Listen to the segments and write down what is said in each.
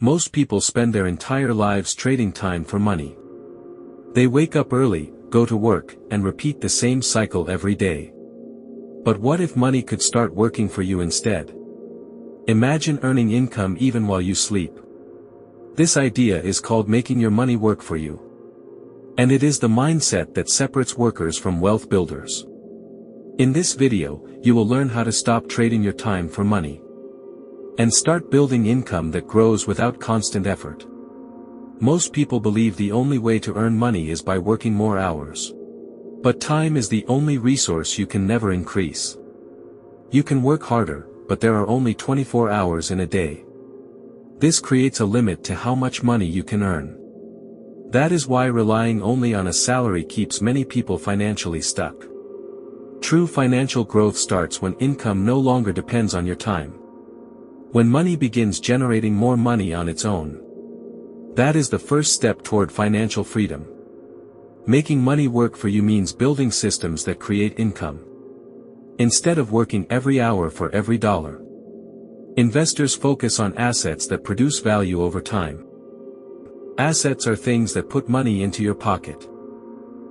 Most people spend their entire lives trading time for money. They wake up early, go to work, and repeat the same cycle every day. But what if money could start working for you instead? Imagine earning income even while you sleep. This idea is called making your money work for you. And it is the mindset that separates workers from wealth builders. In this video, you will learn how to stop trading your time for money and start building income that grows without constant effort. Most people believe the only way to earn money is by working more hours. But time is the only resource you can never increase. You can work harder, but there are only 24 hours in a day. This creates a limit to how much money you can earn. That is why relying only on a salary keeps many people financially stuck. True financial growth starts when income no longer depends on your time. When money begins generating more money on its own. That is the first step toward financial freedom. Making money work for you means building systems that create income. Instead of working every hour for every dollar. Investors focus on assets that produce value over time. Assets are things that put money into your pocket.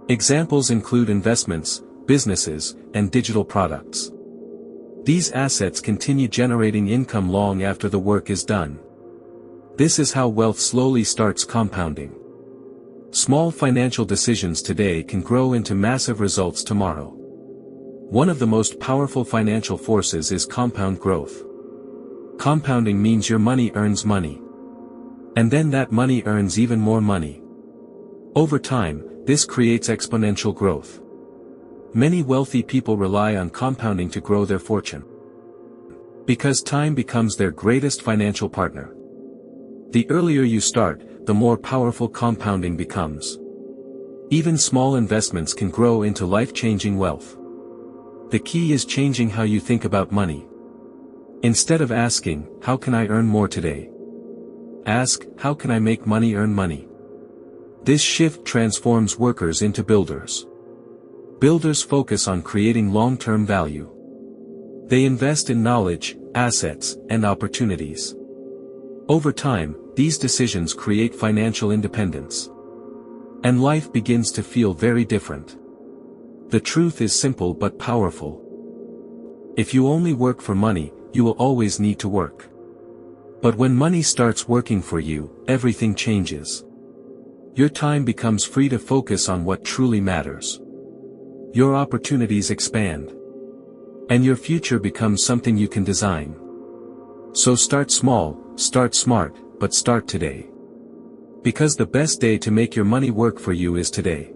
Examples include investments, businesses, and digital products. These assets continue generating income long after the work is done. This is how wealth slowly starts compounding. Small financial decisions today can grow into massive results tomorrow. One of the most powerful financial forces is compound growth. Compounding means your money earns money. And then that money earns even more money. Over time, this creates exponential growth. Many wealthy people rely on compounding to grow their fortune. Because time becomes their greatest financial partner. The earlier you start, the more powerful compounding becomes. Even small investments can grow into life-changing wealth. The key is changing how you think about money. Instead of asking, how can I earn more today? Ask, how can I make money earn money? This shift transforms workers into builders. Builders focus on creating long-term value. They invest in knowledge, assets, and opportunities. Over time, these decisions create financial independence. And life begins to feel very different. The truth is simple but powerful. If you only work for money, you will always need to work. But when money starts working for you, everything changes. Your time becomes free to focus on what truly matters. Your opportunities expand. And your future becomes something you can design. So start small, start smart, but start today. Because the best day to make your money work for you is today.